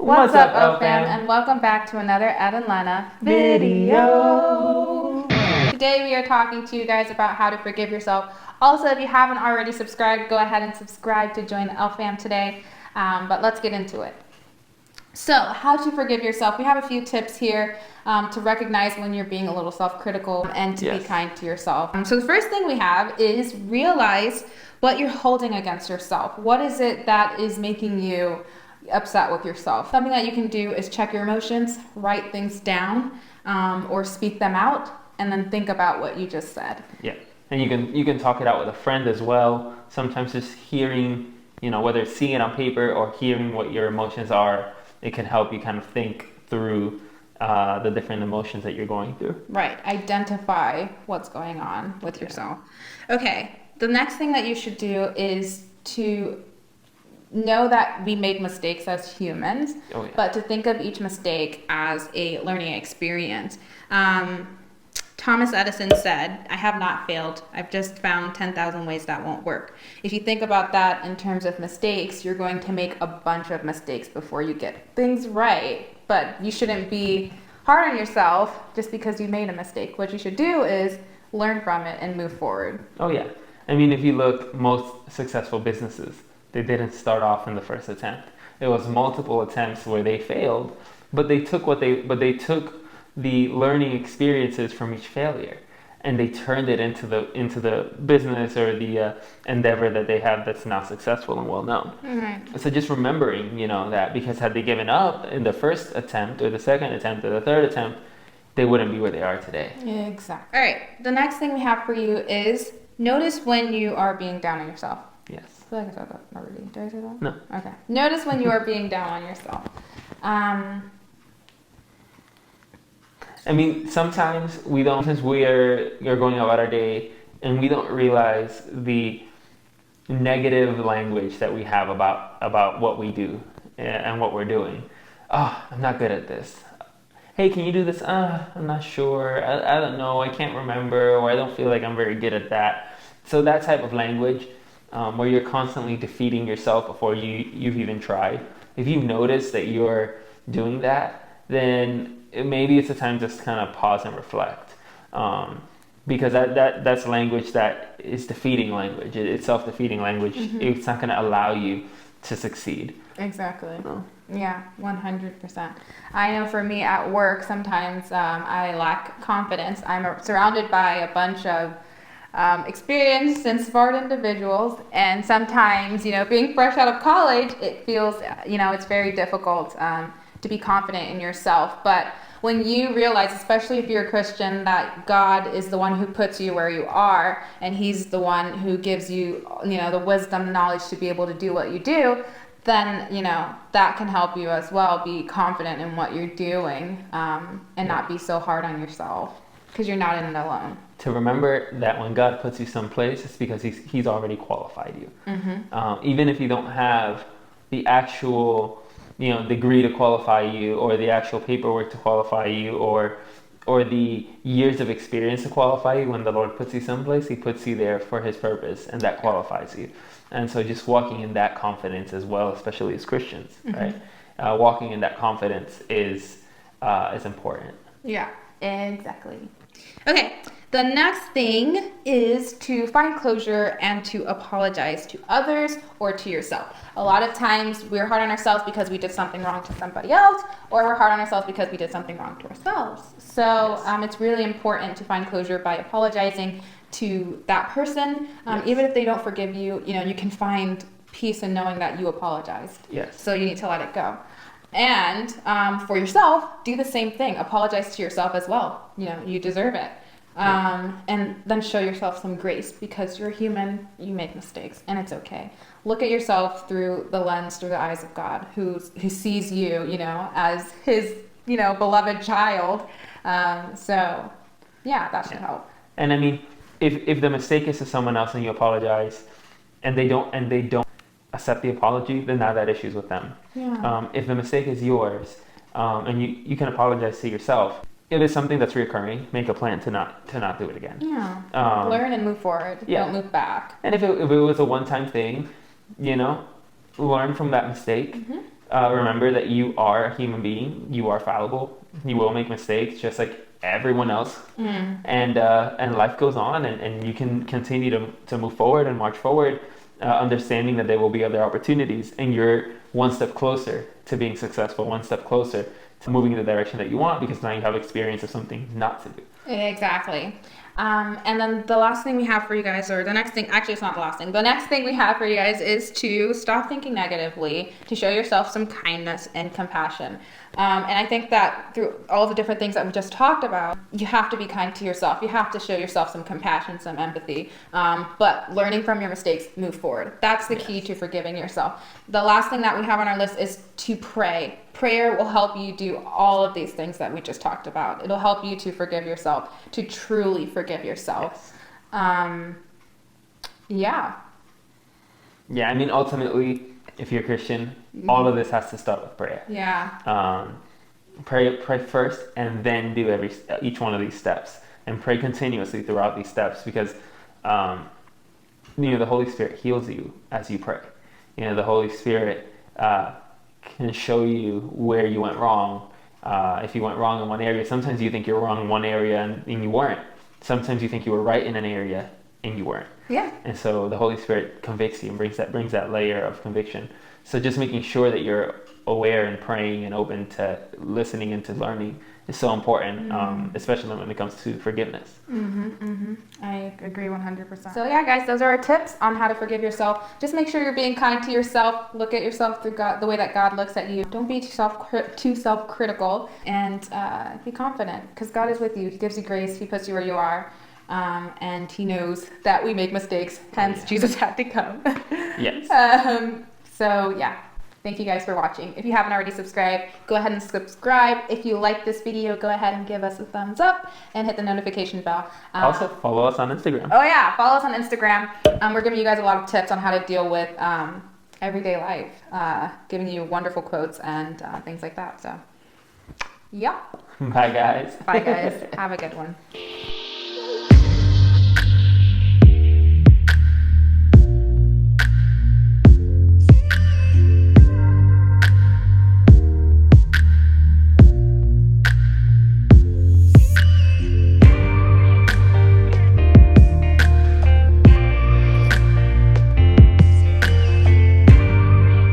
What's up, OFAM, and welcome back to another Ed and Lena video. Today we are talking to you guys about how to forgive yourself. Also, if you haven't already subscribed, go ahead and subscribe to join the LFAM today. But let's get into it. So, how to forgive yourself. We have a few tips here to recognize when you're being a little self-critical and to be kind to yourself. So the first thing we have is realize what you're holding against yourself. What is it that is making you upset with yourself? Something that you can do is check your emotions, write things down, or speak them out, and then think about what you just said. Yeah, and you can talk it out with a friend as well. Sometimes just hearing, whether it's seeing it on paper or hearing what your emotions are, it can help you kind of think through the different emotions that you're going through. Right. Identify what's going on with yourself. Okay. The next thing that you should do is to know that we make mistakes as humans, but to think of each mistake as a learning experience. Thomas Edison said, "I have not failed. I've just found 10,000 ways that won't work." If you think about that in terms of mistakes, you're going to make a bunch of mistakes before you get things right. But you shouldn't be hard on yourself just because you made a mistake. What you should do is learn from it and move forward. Oh yeah. I mean, if you look, most successful businesses, they didn't start off in the first attempt. It was multiple attempts where they failed, but they took the learning experiences from each failure, and they turned it into the business or the endeavor that they have that's now successful and well known. Mm-hmm. So just remembering, that, because had they given up in the first attempt or the second attempt or the third attempt, they wouldn't be where they are today. Exactly. All right. The next thing we have for you is notice when you are being down on yourself. Yes. I feel like I said that already. Did I say that? No. Okay. Notice when you are being down on yourself. I mean, sometimes we're going about our day and we don't realize the negative language that we have about what we do and what we're doing. Oh, I'm not good at this. Hey, can you do this? I'm not sure. I don't know. I can't remember, or I don't feel like I'm very good at that. So that type of language, where you're constantly defeating yourself before you've even tried. If you notice that you're doing that, then maybe it's a time to just kind of pause and reflect, because that's language that is defeating language. It's self-defeating language. Mm-hmm. It's not going to allow you to succeed. Exactly. No. Yeah, 100%. I know for me at work, sometimes I lack confidence. I'm surrounded by a bunch of experienced and smart individuals, and sometimes, being fresh out of college, it feels, it's very difficult to be confident in yourself. But when you realize, especially if you're a Christian, that God is the one who puts you where you are, and He's the one who gives you, the wisdom, the knowledge to be able to do what you do, then, that can help you as well be confident in what you're doing, and not be so hard on yourself, because you're not in it alone. To remember that when God puts you someplace, it's because He's already qualified you. Mm-hmm. Even if you don't have the actual degree to qualify you, or the actual paperwork to qualify you, or the years of experience to qualify you, when the Lord puts you someplace, He puts you there for His purpose, and that qualifies you. And so just walking in that confidence as well, especially as Christians, mm-hmm. right? Walking in that confidence is important. Yeah, exactly. Okay, the next thing is to find closure and to apologize to others or to yourself. A lot of times we're hard on ourselves because we did something wrong to somebody else, or we're hard on ourselves because we did something wrong to ourselves. So it's really important to find closure by apologizing to that person. Even if they don't forgive you, you can find peace in knowing that you apologized. Yes. So you need to let it go. And for yourself, do the same thing. Apologize to yourself as well. You deserve it. And then show yourself some grace, because you're human, you make mistakes, and it's okay. Look at yourself through the eyes of God, who sees you, as His, beloved child. So yeah, that should help. And I mean, if the mistake is to someone else and you apologize, and they don't accept the apology, then now that issue's with them. Yeah. If the mistake is yours, and you can apologize to yourself, if it's something that's reoccurring, make a plan to not do it again. Yeah. Learn and move forward. Yeah. Don't move back. And if it was a one-time thing, learn from that mistake. Mm-hmm. remember that you are a human being. You are fallible. You will make mistakes, just like everyone else. And life goes on, and you can continue to move forward and march forward, understanding that there will be other opportunities, and you're one step closer to being successful, one step closer to moving in the direction that you want, because now you have experience of something not to do. Exactly. And then the last thing we have for you guys, or the next thing, actually it's not the last thing, the next thing we have for you guys is to stop thinking negatively, to show yourself some kindness and compassion. And I think that through all the different things that we just talked about, you have to be kind to yourself. You have to show yourself some compassion, some empathy. But learning from your mistakes, move forward. That's the key to forgiving yourself. The last thing that we have on our list is to pray. Prayer will help you do all of these things that we just talked about. It'll help you to forgive yourself, to truly forgive yourself. Yeah. Yeah, I mean, ultimately, if you're a Christian, all of this has to start with prayer. Yeah. Pray first, and then do each one of these steps, and pray continuously throughout these steps, because the Holy Spirit heals you as you pray. The Holy Spirit can show you where you went wrong. If you went wrong in one area, sometimes you think you're wrong in one area and you weren't. Sometimes you think you were right in an area and you weren't. Yeah. And so the Holy Spirit convicts you and brings that layer of conviction. So just making sure that you're aware and praying and open to listening and to learning is so important, especially when it comes to forgiveness. I agree 100%. So yeah, guys, those are our tips on how to forgive yourself. Just make sure you're being kind to yourself. Look at yourself through God, the way that God looks at you. Don't be too self-critical, and be confident, because God is with you. He gives you grace. He puts you where you are. And he knows that we make mistakes, hence Jesus had to come. Yes. So yeah, thank you guys for watching. If you haven't already subscribed, go ahead and subscribe. If you like this video, go ahead and give us a thumbs up and hit the notification bell. Also, follow us on Instagram. Oh yeah, follow us on Instagram. We're giving you guys a lot of tips on how to deal with everyday life, giving you wonderful quotes and things like that. So, yeah. Bye, guys. Bye, guys. Have a good one.